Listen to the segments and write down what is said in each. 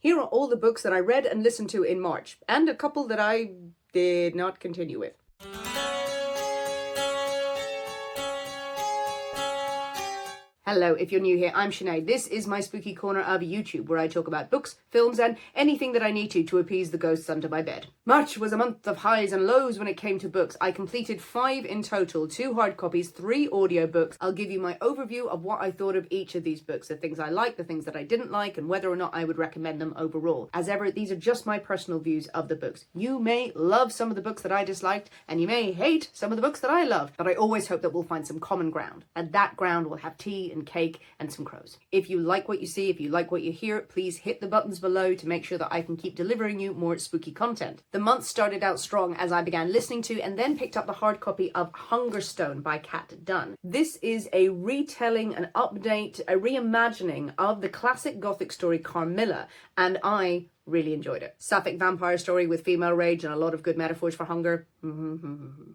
Here are all the books that I read and listened to in March, and a couple that I did not continue with. Hello, if you're new here, I'm Sinead. This is my spooky corner of YouTube, where I talk about books, films, and anything that I need to appease the ghosts under my bed. March was a month of highs and lows when it came to books. I completed 5 in total, 2 hard copies, 3 audiobooks. I'll give you my overview of what I thought of each of these books, the things I liked, the things that I didn't like, and whether or not I would recommend them overall. As ever, these are just my personal views of the books. You may love some of the books that I disliked, and you may hate some of the books that I love, but I always hope that we'll find some common ground, and that ground will have tea and cake and some crows. If you like what you see, if you like what you hear, please hit the buttons below to make sure that I can keep delivering you more spooky content. The month started out strong as I began listening to and then picked up the hard copy of Hungerstone by Kat Dunn. This is a retelling, an update, a reimagining of the classic gothic story Carmilla, and I really enjoyed it. Sapphic vampire story with female rage and a lot of good metaphors for hunger.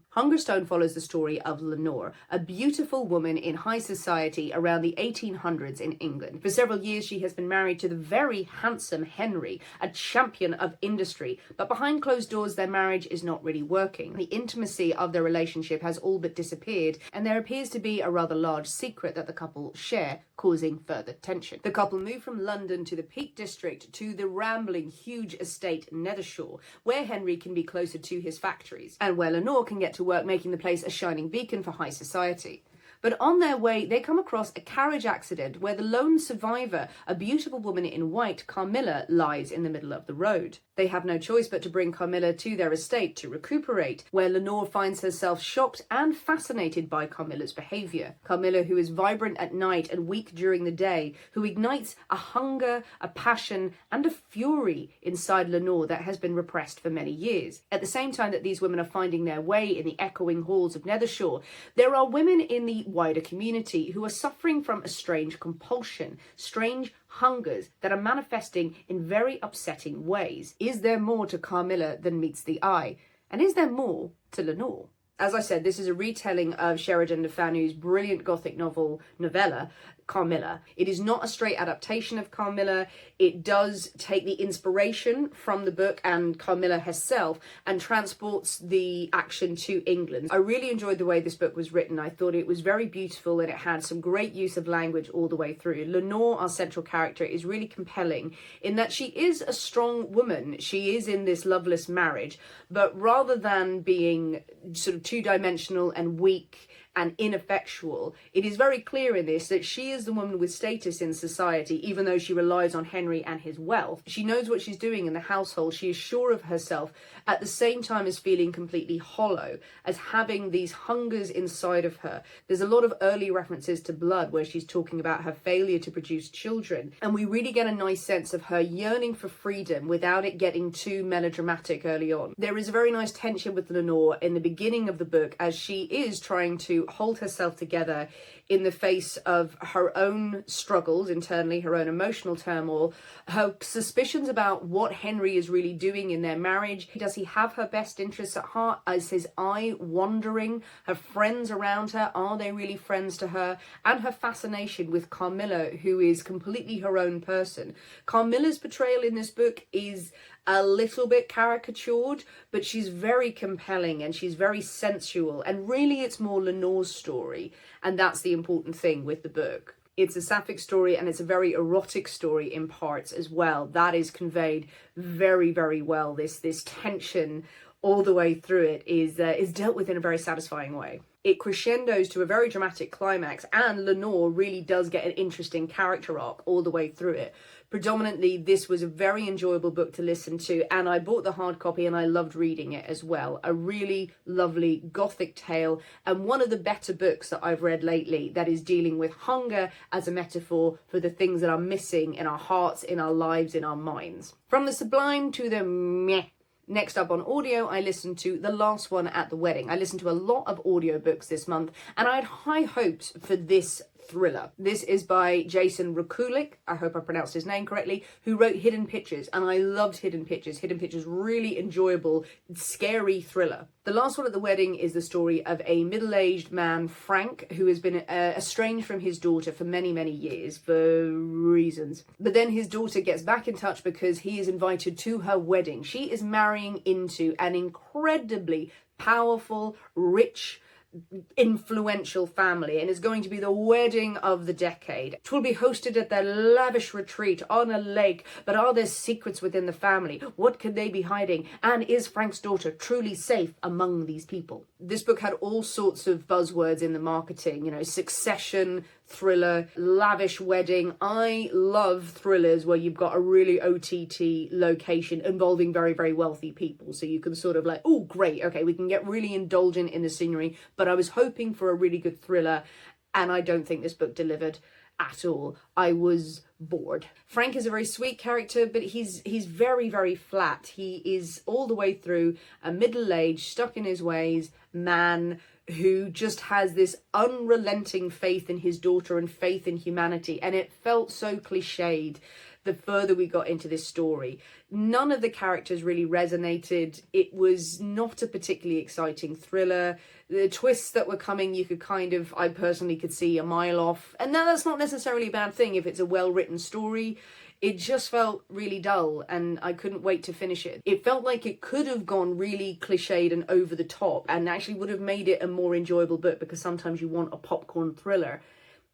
Hungerstone follows the story of Lenore, a beautiful woman in high society around the 1800s in England. For several years she has been married to the very handsome Henry, a champion of industry, but behind closed doors their marriage is not really working. The intimacy of their relationship has all but disappeared, and there appears to be a rather large secret that the couple share, causing further tension. The couple move from London to the Peak District to the rambling huge estate Nethershore, where Henry can be closer to his factories, and where Lenore can get to work making the place a shining beacon for high society. But on their way, they come across a carriage accident where the lone survivor, a beautiful woman in white, Carmilla, lies in the middle of the road. They have no choice but to bring Carmilla to their estate to recuperate, where Lenore finds herself shocked and fascinated by Carmilla's behaviour. Carmilla, who is vibrant at night and weak during the day, who ignites a hunger, a passion, and a fury inside Lenore that has been repressed for many years. At the same time that these women are finding their way in the echoing halls of Nethershore, there are women in the wider community who are suffering from a strange compulsion, strange hungers that are manifesting in very upsetting ways. Is there more to Carmilla than meets the eye? And is there more to Lenore? As I said, this is a retelling of Sheridan Le Fanu's brilliant gothic novella, Carmilla. It is not a straight adaptation of Carmilla. It does take the inspiration from the book and Carmilla herself and transports the action to England. I really enjoyed the way this book was written. I thought it was very beautiful and it had some great use of language all the way through. Lenore, our central character, is really compelling in that she is a strong woman. She is in this loveless marriage, but rather than being sort of two-dimensional and weak and ineffectual, it is very clear in this that she is the woman with status in society, even though she relies on Henry and his wealth. She knows what she's doing in the household. She is sure of herself, at the same time as feeling completely hollow, as having these hungers inside of her. There's a lot of early references to blood where she's talking about her failure to produce children, and we really get a nice sense of her yearning for freedom without it getting too melodramatic early on. There is a very nice tension with Lenore in the beginning of the book as she is trying to hold herself together in the face of her own struggles internally, her own emotional turmoil, her suspicions about what Henry is really doing in their marriage. Does he have her best interests at heart? Is his eye wandering? Her friends around her, are they really friends to her? And her fascination with Carmilla, who is completely her own person. Carmilla's portrayal in this book is a little bit caricatured, but she's very compelling and she's very sensual, and really it's more Lenore's story, and that's the important thing with the book. It's a sapphic story and it's a very erotic story in parts as well. That is conveyed very, very well. This tension all the way through it is dealt with in a very satisfying way. It crescendos to a very dramatic climax, and Lenore really does get an interesting character arc all the way through it. Predominantly, this was a very enjoyable book to listen to, and I bought the hard copy and I loved reading it as well. A really lovely gothic tale, and one of the better books that I've read lately that is dealing with hunger as a metaphor for the things that are missing in our hearts, in our lives, in our minds. From the sublime to the meh. Next up on audio, I listened to The Last One at the Wedding. I listened to a lot of audiobooks this month, and I had high hopes for this thriller. This is by Jason Rakulik, I hope I pronounced his name correctly, who wrote Hidden Pictures, and I loved Hidden Pictures. Hidden Pictures, really enjoyable, scary thriller. The last one at the wedding is the story of a middle-aged man, Frank, who has been estranged from his daughter for many, many years for reasons. But then his daughter gets back in touch because he is invited to her wedding. She is marrying into an incredibly powerful, rich, influential family, and is going to be the wedding of the decade. It will be hosted at their lavish retreat on a lake, but are there secrets within the family? What could they be hiding? And is Frank's daughter truly safe among these people? This book had all sorts of buzzwords in the marketing, you know, succession, thriller, lavish wedding. I love thrillers where you've got a really OTT location involving very, very wealthy people. So you can sort of like, oh, great, okay, we can get really indulgent in the scenery. But I was hoping for a really good thriller, and I don't think this book delivered at all. I was bored. Frank is a very sweet character, but he's very, very flat. He is all the way through a middle-aged, stuck in his ways man who just has this unrelenting faith in his daughter and faith in humanity. And it felt so cliched the further we got into this story. None of the characters really resonated. It was not a particularly exciting thriller. The twists that were coming, I personally could see a mile off. And now that's not necessarily a bad thing if it's a well-written story. It just felt really dull, and I couldn't wait to finish it. It felt like it could have gone really cliched and over the top and actually would have made it a more enjoyable book, because sometimes you want a popcorn thriller.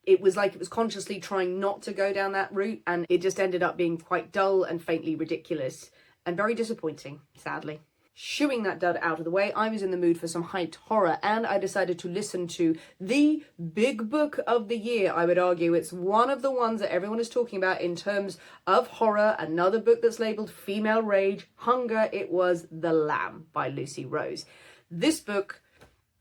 It was like it was consciously trying not to go down that route, and it just ended up being quite dull and faintly ridiculous and very disappointing, sadly. Shooing that dud out of the way, I was in the mood for some hyped horror, and I decided to listen to the big book of the year. I would argue it's one of the ones that everyone is talking about in terms of horror. Another book that's labelled Female Rage, Hunger. It was The Lamb by Lucy Rose. This book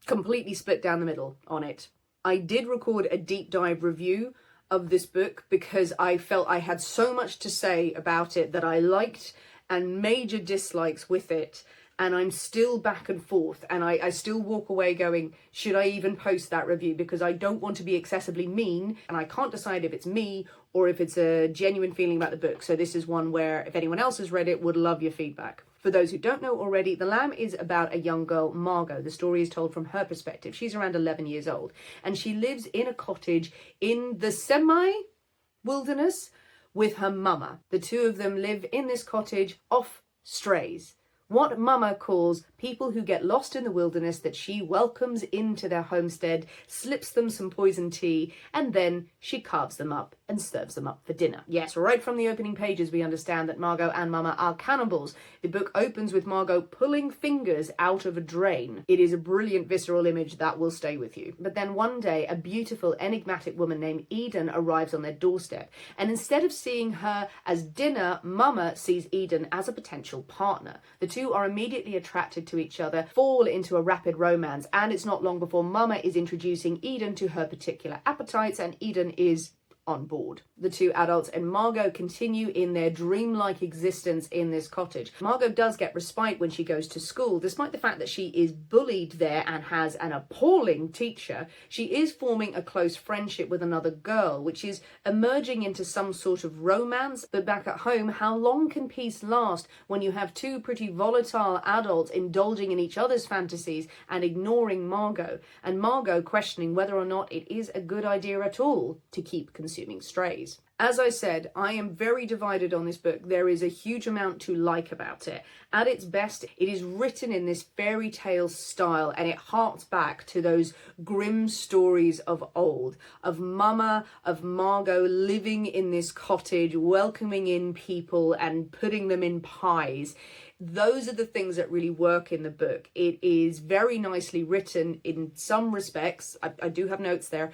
completely split down the middle on it. I did record a deep dive review of this book because I felt I had so much to say about it that I liked, and major dislikes with it. And I'm still back and forth, and I still walk away going, should I even post that review? Because I don't want to be excessively mean, and I can't decide if it's me or if it's a genuine feeling about the book. So this is one where, if anyone else has read it, would love your feedback. For those who don't know already, The Lamb is about a young girl, Margot. The story is told from her perspective. She's around 11 years old, and she lives in a cottage in the semi-wilderness with her mama. The two of them live in this cottage off strays. What Mama calls people who get lost in the wilderness that she welcomes into their homestead, slips them some poison tea, and then she carves them up and serves them up for dinner. Yes, right from the opening pages we understand that Margot and Mama are cannibals. The book opens with Margot pulling fingers out of a drain. It is a brilliant visceral image that will stay with you. But then one day, a beautiful, enigmatic woman named Eden arrives on their doorstep, and instead of seeing her as dinner, Mama sees Eden as a potential partner. The two are immediately attracted to each other, fall into a rapid romance, and it's not long before Mama is introducing Eden to her particular appetites, and Eden is on board. The two adults and Margot continue in their dreamlike existence in this cottage. Margot does get respite when she goes to school. Despite the fact that she is bullied there and has an appalling teacher, she is forming a close friendship with another girl, which is emerging into some sort of romance. But back at home, how long can peace last when you have two pretty volatile adults indulging in each other's fantasies and ignoring Margot, and Margot questioning whether or not it is a good idea at all to keep consuming strays. As I said, I am very divided on this book. There is a huge amount to like about it. At its best, it is written in this fairy tale style, and it harks back to those grim stories of old, of Mama, of Margot living in this cottage, welcoming in people and putting them in pies. Those are the things that really work in the book. It is very nicely written in some respects. I do have notes there,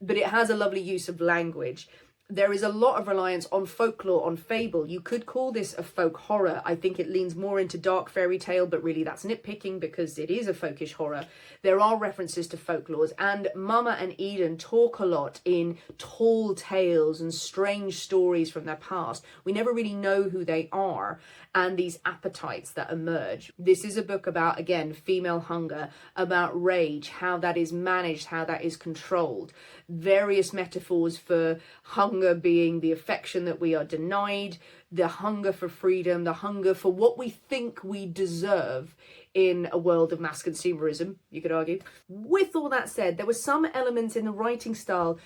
but it has a lovely use of language. There is a lot of reliance on folklore, on fable. You could call this a folk horror. I think it leans more into dark fairy tale, but really that's nitpicking because it is a folkish horror. There are references to folklores, and Mama and Eden talk a lot in tall tales and strange stories from their past. We never really know who they are and these appetites that emerge. This is a book about, again, female hunger, about rage, how that is managed, how that is controlled. Various metaphors for hunger being the affection that we are denied, the hunger for freedom, the hunger for what we think we deserve in a world of mass consumerism, you could argue. With all that said, there were some elements in the writing style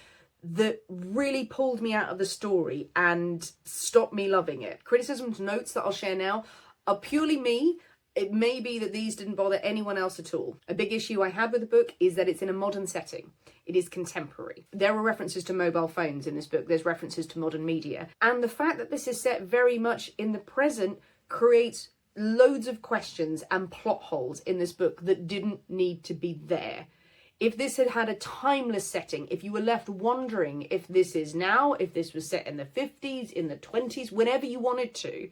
that really pulled me out of the story and stopped me loving it. Criticisms, notes that I'll share now are purely me. It may be that these didn't bother anyone else at all. A big issue I had with the book is that it's in a modern setting. It is contemporary. There are references to mobile phones in this book. There's references to modern media. And the fact that this is set very much in the present creates loads of questions and plot holes in this book that didn't need to be there. If this had had a timeless setting, if you were left wondering if this is now, if this was set in the 50s, in the 20s, whenever you wanted to,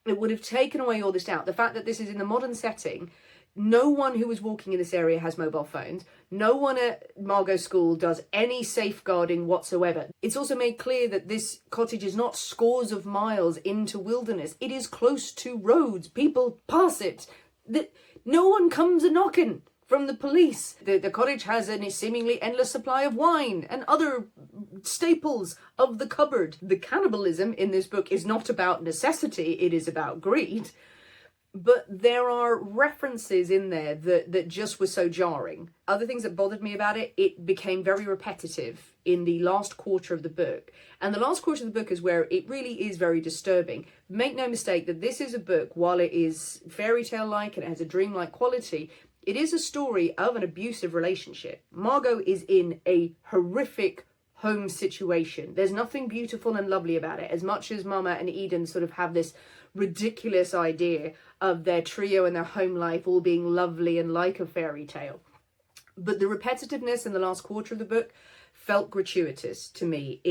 it would have taken away all this doubt. The fact that this is in the modern setting, no one who is walking in this area has mobile phones. No one at Margot's school does any safeguarding whatsoever. It's also made clear that this cottage is not scores of miles into wilderness. It is close to roads. People pass it. No one comes a-knocking from the police. The cottage has a seemingly endless supply of wine and other staples of the cupboard. The cannibalism in this book is not about necessity, it is about greed. But there are references in there that just were so jarring. Other things that bothered me about it, it became very repetitive in the last quarter of the book. And the last quarter of the book is where it really is very disturbing. Make no mistake that this is a book, while it is fairy tale-like and it has a dreamlike quality, it is a story of an abusive relationship. Margot is in a horrific home situation. There's nothing beautiful and lovely about it. As much as Mama and Eden sort of have this ridiculous idea of their trio and their home life all being lovely and like a fairy tale. But the repetitiveness in the last quarter of the book felt gratuitous to me.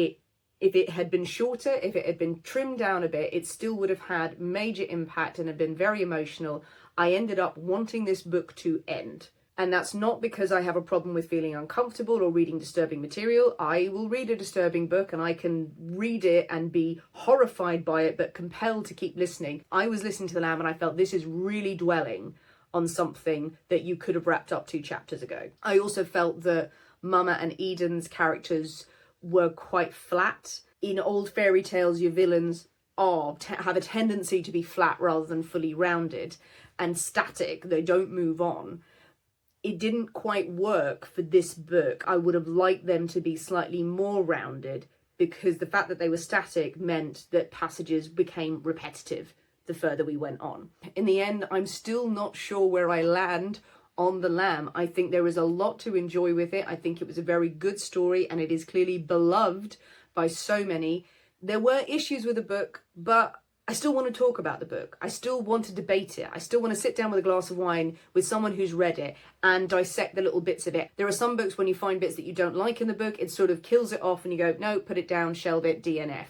If it had been shorter, if it had been trimmed down a bit, it still would have had major impact and have been very emotional. I ended up wanting this book to end. And that's not because I have a problem with feeling uncomfortable or reading disturbing material. I will read a disturbing book and I can read it and be horrified by it, but compelled to keep listening. I was listening to The Lamb and I felt this is really dwelling on something that you could have wrapped up 2 chapters ago. I also felt that Mama and Eden's characters were quite flat. In old fairy tales, your villains have a tendency to be flat rather than fully rounded and static. They don't move on. It didn't quite work for this book. I would have liked them to be slightly more rounded, because the fact that they were static meant that passages became repetitive the further we went on. In the end, I'm still not sure where I land on The Lamb. I think there is a lot to enjoy with it. I think it was a very good story and it is clearly beloved by so many. There were issues with the book, but I still want to talk about the book. I still want to debate it. I still want to sit down with a glass of wine with someone who's read it and dissect the little bits of it. There are some books when you find bits that you don't like in the book, it sort of kills it off and you go, no, put it down, shelve it, DNF.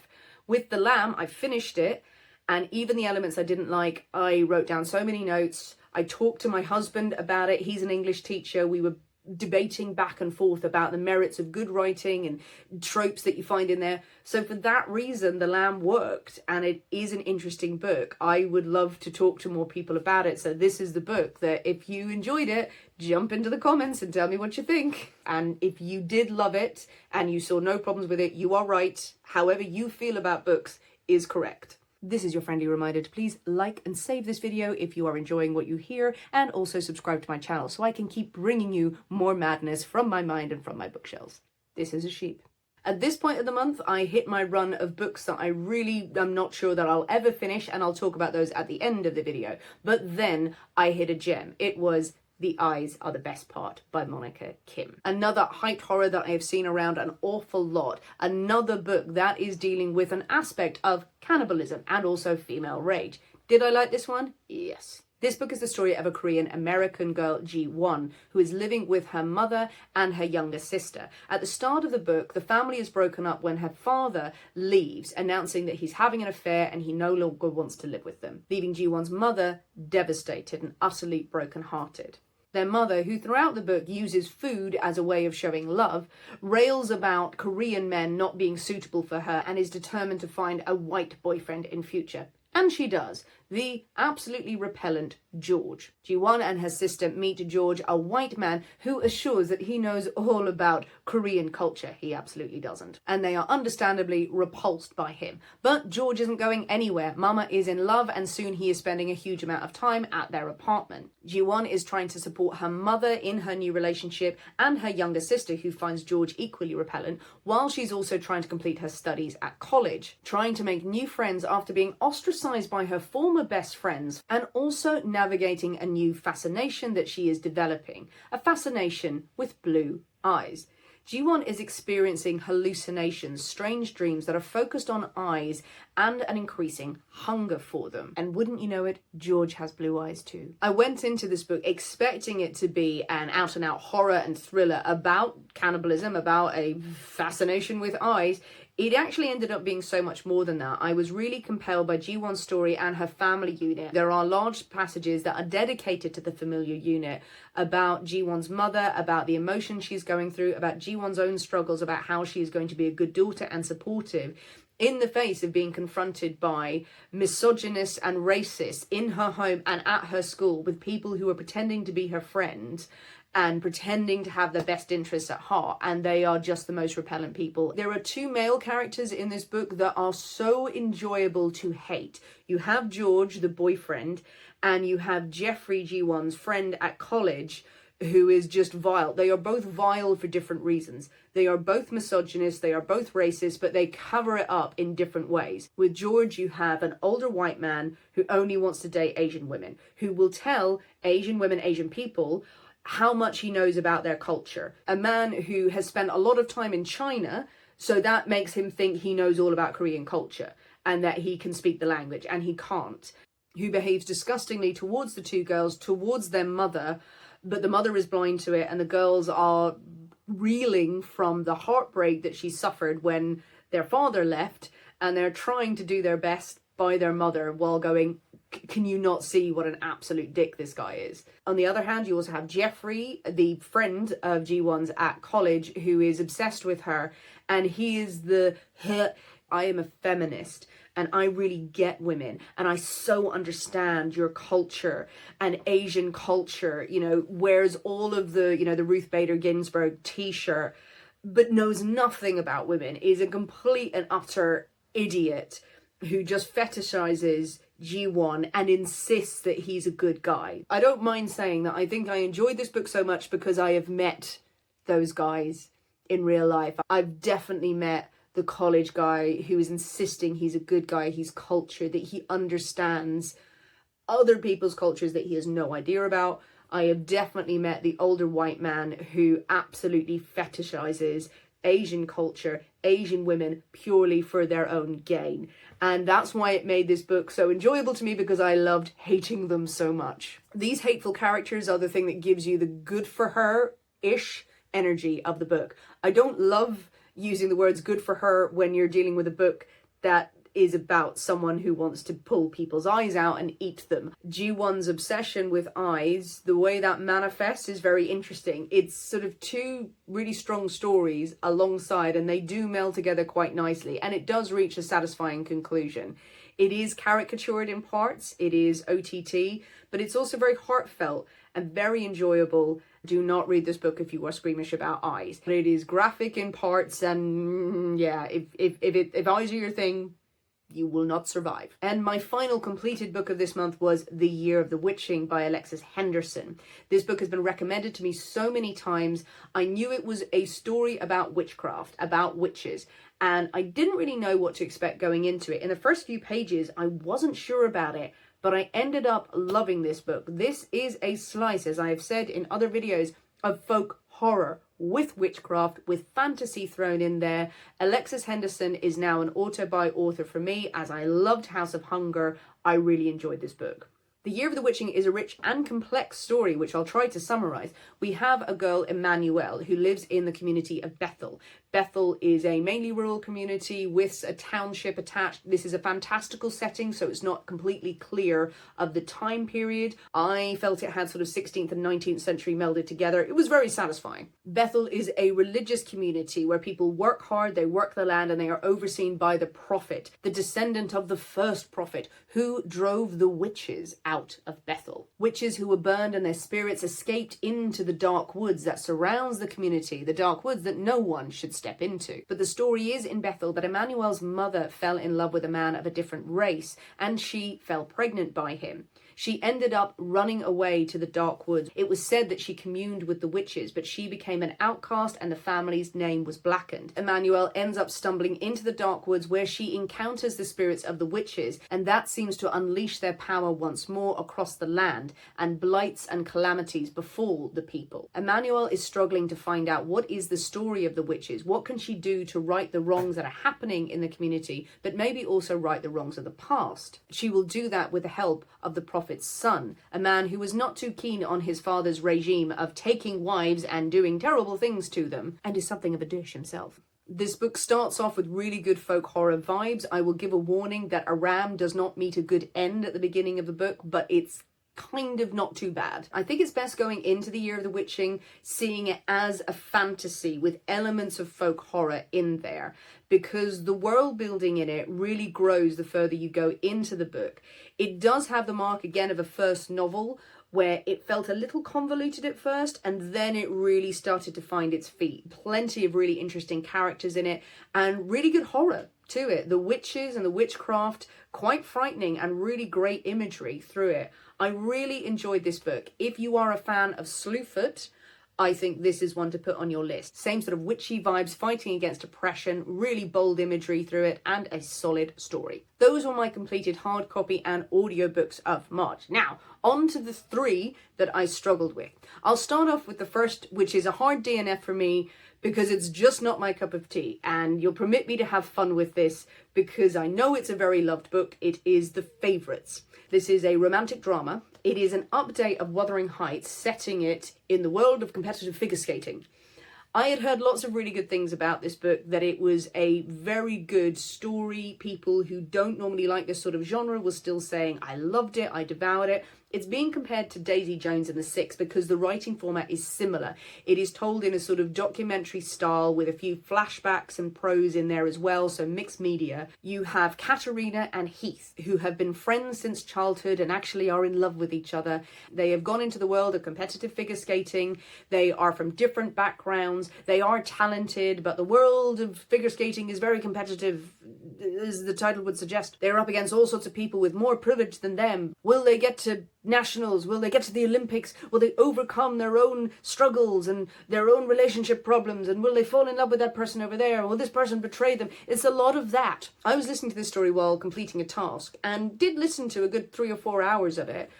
With The Lamb, I finished it, and even the elements I didn't like, I wrote down so many notes. I talked to my husband about it. He's an English teacher. We were debating back and forth about the merits of good writing and tropes that you find in there. So for that reason, The Lamb worked, and it is an interesting book. I would love to talk to more people about it. So this is the book that, if you enjoyed it, jump into the comments and tell me what you think. And if you did love it and you saw no problems with it, you are right. However you feel about books is correct. This is your friendly reminder to please like and save this video if you are enjoying what you hear, and also subscribe to my channel so I can keep bringing you more madness from my mind and from my bookshelves. This is a sheep. At this point of the month, I hit my run of books that I really am not sure that I'll ever finish, and I'll talk about those at the end of the video. But then I hit a gem. It was The Eyes Are the Best Part by Monica Kim. Another hyped horror that I have seen around an awful lot. Another book that is dealing with an aspect of cannibalism and also female rage. Did I like this one? Yes. This book is the story of a Korean American girl, Ji-won, who is living with her mother and her younger sister. At the start of the book, the family is broken up when her father leaves, announcing that he's having an affair and he no longer wants to live with them, leaving Ji-won's mother devastated and utterly brokenhearted. Their mother, who throughout the book uses food as a way of showing love, rails about Korean men not being suitable for her and is determined to find a white boyfriend in future. And she does. The absolutely repellent George. Ji-won and her sister meet George, a white man who assures that he knows all about Korean culture. He absolutely doesn't. And they are understandably repulsed by him. But George isn't going anywhere. Mama is in love and soon he is spending a huge amount of time at their apartment. Ji-won is trying to support her mother in her new relationship and her younger sister, who finds George equally repellent, while she's also trying to complete her studies at college, trying to make new friends after being ostracized by her former best friends, and also navigating a new fascination that she is developing, a fascination with blue eyes. Ji-won is experiencing hallucinations, strange dreams that are focused on eyes and an increasing hunger for them. And wouldn't you know it, George has blue eyes too. I went into this book expecting it to be an out-and-out horror and thriller about cannibalism, about a fascination with eyes. It actually ended up being so much more than that. I was really compelled by Ji-won's story and her family unit. There are large passages that are dedicated to the familiar unit, about Ji-won's mother, about the emotions she's going through, about Ji-won's own struggles, about how she is going to be a good daughter and supportive in the face of being confronted by misogynists and racists in her home and at her school, with people who are pretending to be her friends and pretending to have their best interests at heart, and they are just the most repellent people. There are two male characters in this book that are so enjoyable to hate. You have George, the boyfriend, and you have Jeffrey, Ji-won's friend at college, who is just vile. They are both vile for different reasons. They are both misogynist, they are both racist, but they cover it up in different ways. With George, you have an older white man who only wants to date Asian women, who will tell Asian women, Asian people, how much he knows about their culture. A man who has spent a lot of time in China, so that makes him think he knows all about Korean culture and that he can speak the language, and he can't. Who behaves disgustingly towards the two girls, towards their mother, but the mother is blind to it and the girls are reeling from the heartbreak that she suffered when their father left, and they're trying to do their best by their mother while going, can you not see what an absolute dick this guy is? On the other hand, you also have Jeffrey, the friend of Ji-won's at college, who is obsessed with her, and he is I am a feminist and I really get women and I so understand your culture and Asian culture, wears all of the, the Ruth Bader Ginsburg t-shirt, but knows nothing about women, is a complete and utter idiot who just fetishizes Ji-won and insists that he's a good guy. I don't mind saying that I think I enjoyed this book so much because I have met those guys in real life. I've definitely met the college guy who is insisting he's a good guy, he's cultured, that he understands other people's cultures that he has no idea about. I have definitely met the older white man who absolutely fetishizes Asian culture, Asian women, purely for their own gain. And that's why it made this book so enjoyable to me, because I loved hating them so much. These hateful characters are the thing that gives you the good for her-ish energy of the book. I don't love using the words good for her when you're dealing with a book that is about someone who wants to pull people's eyes out and eat them. Ji-won's obsession with eyes, the way that manifests is very interesting. It's sort of two really strong stories alongside, and they do meld together quite nicely, and it does reach a satisfying conclusion. It is caricatured in parts, it is OTT, but it's also very heartfelt and very enjoyable. Do not read this book if you are squeamish about eyes. But it is graphic in parts, and yeah, if eyes are your thing, you will not survive. And my final completed book of this month was The Year of the Witching by Alexis Henderson. This book has been recommended to me so many times. I knew it was a story about witchcraft, about witches, and I didn't really know what to expect going into it. In the first few pages, I wasn't sure about it, but I ended up loving this book. This is a slice, as I have said in other videos, of folk horror with witchcraft, with fantasy thrown in there. Alexis Henderson is now an author by author for me. As I loved House of Hunger, I really enjoyed this book. The Year of the Witching is a rich and complex story, which I'll try to summarize. We have a girl, Emmanuel, who lives in the community of Bethel. Bethel is a mainly rural community with a township attached. This is a fantastical setting, so it's not completely clear of the time period. I felt it had sort of 16th and 19th century melded together. It was very satisfying. Bethel is a religious community where people work hard, they work the land, and they are overseen by the prophet, the descendant of the first prophet, who drove the witches out of Bethel. Witches who were burned and their spirits escaped into the dark woods that surrounds the community, the dark woods that no one should step into. But the story is in Bethel that Emmanuel's mother fell in love with a man of a different race, and she fell pregnant by him. She ended up running away to the dark woods. It was said that she communed with the witches, but she became an outcast and the family's name was blackened. Emmanuel ends up stumbling into the dark woods where she encounters the spirits of the witches, and that seems to unleash their power once more across the land, and blights and calamities befall the people. Emmanuel is struggling to find out what is the story of the witches. What can she do to right the wrongs that are happening in the community, but maybe also right the wrongs of the past? She will do that with the help of the prophet's son, a man who was not too keen on his father's regime of taking wives and doing terrible things to them, and is something of a dish himself. This book starts off with really good folk horror vibes. I will give a warning that a ram does not meet a good end at the beginning of the book, but it's kind of not too bad. I think it's best going into the Year of the Witching, seeing it as a fantasy with elements of folk horror in there, because the world building in it really grows the further you go into the book. It does have the mark again of a first novel, where it felt a little convoluted at first, and then it really started to find its feet. Plenty of really interesting characters in it, and really good horror to it. The witches and the witchcraft, quite frightening, and really great imagery through it. I really enjoyed this book. If you are a fan of Slewfoot, I think this is one to put on your list. Same sort of witchy vibes, fighting against oppression, really bold imagery through it, and a solid story. Those were my completed hard copy and audiobooks of March. Now, on to the 3 that I struggled with. I'll start off with the first, which is a hard DNF for me, because it's just not my cup of tea, and you'll permit me to have fun with this because I know it's a very loved book. It is The Favourites. This is a romantic drama. It is an update of Wuthering Heights, setting it in the world of competitive figure skating. I had heard lots of really good things about this book, that it was a very good story. People who don't normally like this sort of genre were still saying, I loved it, I devoured it. It's being compared to Daisy Jones and the Six because the writing format is similar. It is told in a sort of documentary style with a few flashbacks and prose in there as well, so mixed media. You have Katerina and Heath, who have been friends since childhood and actually are in love with each other. They have gone into the world of competitive figure skating. They are from different backgrounds. They are talented, but the world of figure skating is very competitive, as the title would suggest. They're up against all sorts of people with more privilege than them. Will they get to nationals? Will they get to the Olympics? Will they overcome their own struggles and their own relationship problems? And will they fall in love with that person over there? Or will this person betray them? It's a lot of that. I was listening to this story while completing a task and did listen to a good 3 or 4 hours of it.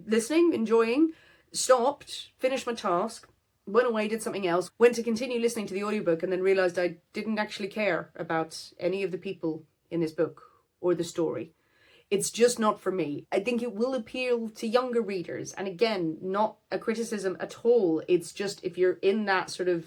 Listening, enjoying, stopped, finished my task, went away, did something else, went to continue listening to the audiobook, and then realised I didn't actually care about any of the people in this book or the story. It's just not for me. I think it will appeal to younger readers. And again, not a criticism at all. It's just if you're in that sort of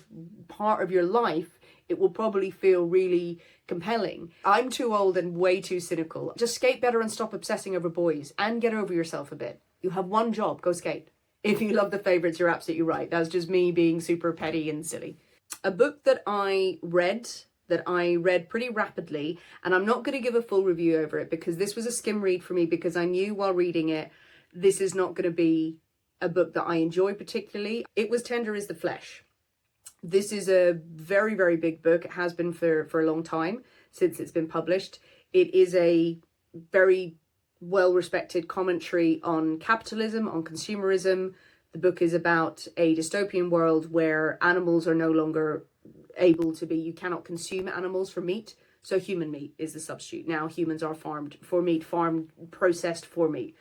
part of your life, it will probably feel really compelling. I'm too old and way too cynical. Just skate better and stop obsessing over boys and get over yourself a bit. You have one job, go skate. If you love The Favourites, you're absolutely right. That's just me being super petty and silly. A book that I read pretty rapidly, and I'm not going to give a full review over it because this was a skim read for me, because I knew while reading it, this is not going to be a book that I enjoy particularly. It was Tender is the Flesh. This is a very, very big book. It has been for a long time since it's been published. It is a very well-respected commentary on capitalism, on consumerism. The book is about a dystopian world where animals are no longer able to be, you cannot consume animals for meat, so human meat is the substitute. Now humans are farmed for meat, processed for meat.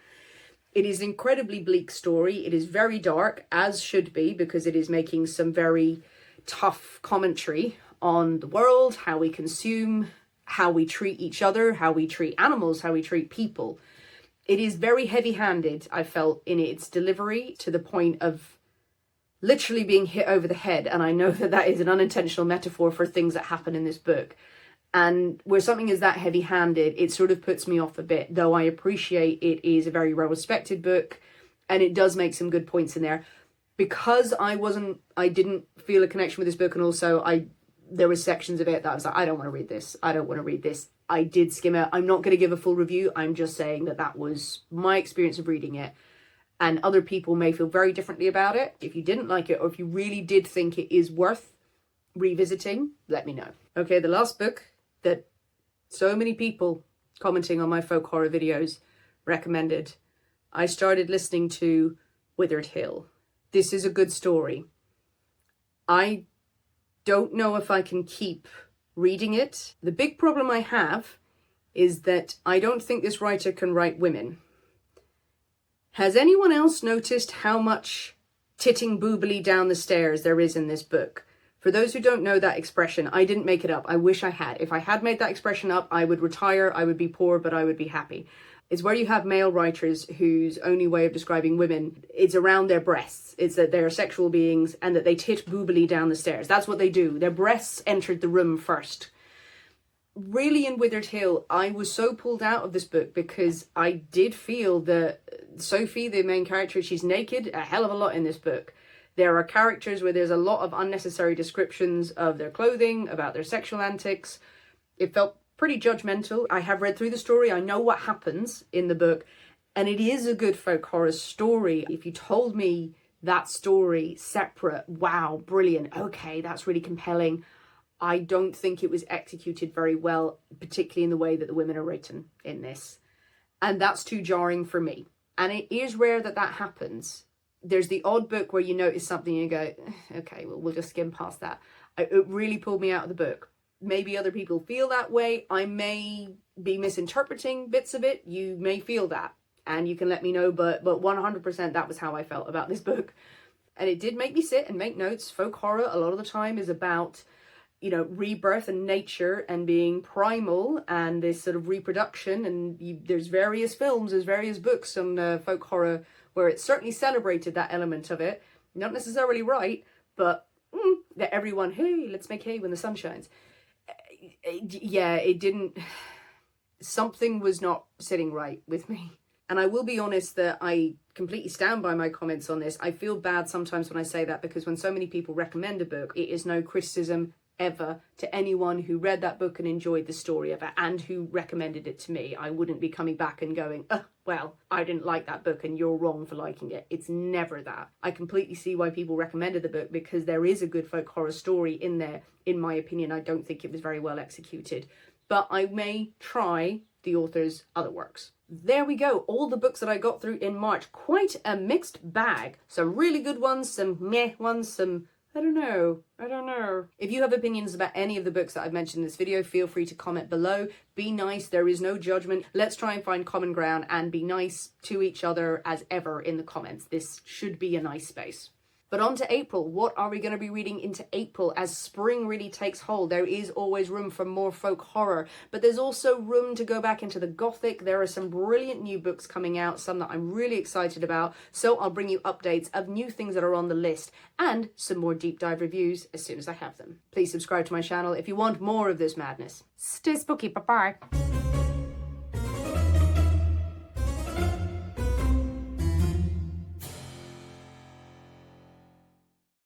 It is an incredibly bleak story. It is very dark, as should be, because it is making some very tough commentary on the world, how we consume, how we treat each other, how we treat animals, how we treat people. It is very heavy-handed, I felt, in its delivery, to the point of literally being hit over the head. And I know that that is an unintentional metaphor for things that happen in this book. And where something is that heavy-handed, it sort of puts me off a bit, though I appreciate it is a very well-respected book and it does make some good points in there. Because I didn't feel a connection with this book, and also there were sections of it that I was like, I don't want to read this. I don't want to read this. I did skim it. I'm not going to give a full review. I'm just saying that that was my experience of reading it. And other people may feel very differently about it. If you didn't like it, or if you really did think it is worth revisiting, let me know. Okay, the last book that so many people commenting on my folk horror videos recommended, I started listening to Withered Hill. This is a good story. I don't know if I can keep reading it. The big problem I have is that I don't think this writer can write women. Has anyone else noticed how much titting boobily down the stairs there is in this book? For those who don't know that expression, I didn't make it up. I wish I had. If I had made that expression up, I would retire, I would be poor, but I would be happy. It's where you have male writers whose only way of describing women is around their breasts. It's that they're sexual beings and that they tit boobily down the stairs. That's what they do. Their breasts entered the room first. Really, in Withered Hill, I was so pulled out of this book because I did feel that Sophie, the main character, she's naked a hell of a lot in this book. There are characters where there's a lot of unnecessary descriptions of their clothing, about their sexual antics. It felt pretty judgmental. I have read through the story. I know what happens in the book, and it is a good folk horror story. If you told me that story separate, wow, brilliant. Okay, that's really compelling. I don't think it was executed very well, particularly in the way that the women are written in this. And that's too jarring for me. And it is rare that that happens. There's the odd book where you notice something and you go, okay, well, we'll just skim past that. It really pulled me out of the book. Maybe other people feel that way. I may be misinterpreting bits of it. You may feel that, and you can let me know, but 100% that was how I felt about this book. And it did make me sit and make notes. Folk horror a lot of the time is about, you know, rebirth and nature and being primal and this sort of reproduction. And there's various films, there's various books on folk horror where it certainly celebrated that element of it. Not necessarily right, but that everyone, hey, let's make hay when the sun shines. Yeah, it didn't, something was not sitting right with me. And I will be honest that I completely stand by my comments on this. I feel bad sometimes when I say that, because when so many people recommend a book, it is no criticism ever to anyone who read that book and enjoyed the story of it and who recommended it to me. I wouldn't be coming back and going, oh, well, I didn't like that book and you're wrong for liking it. It's never that. I completely see why people recommended the book, because there is a good folk horror story in there. In my opinion, I don't think it was very well executed, but I may try the author's other works. There we go, all the books that I got through in March. Quite a mixed bag. Some really good ones, some meh ones, some I don't know. If you have opinions about any of the books that I've mentioned in this video, feel free to comment below. Be nice, there is no judgment. Let's try and find common ground and be nice to each other as ever in the comments. This should be a nice space. But on to April. What are we going to be reading into April as spring really takes hold? There is always room for more folk horror, but there's also room to go back into the gothic. There are some brilliant new books coming out, some that I'm really excited about. So I'll bring you updates of new things that are on the list and some more deep dive reviews as soon as I have them. Please subscribe to my channel if you want more of this madness. Stay spooky. Bye-bye.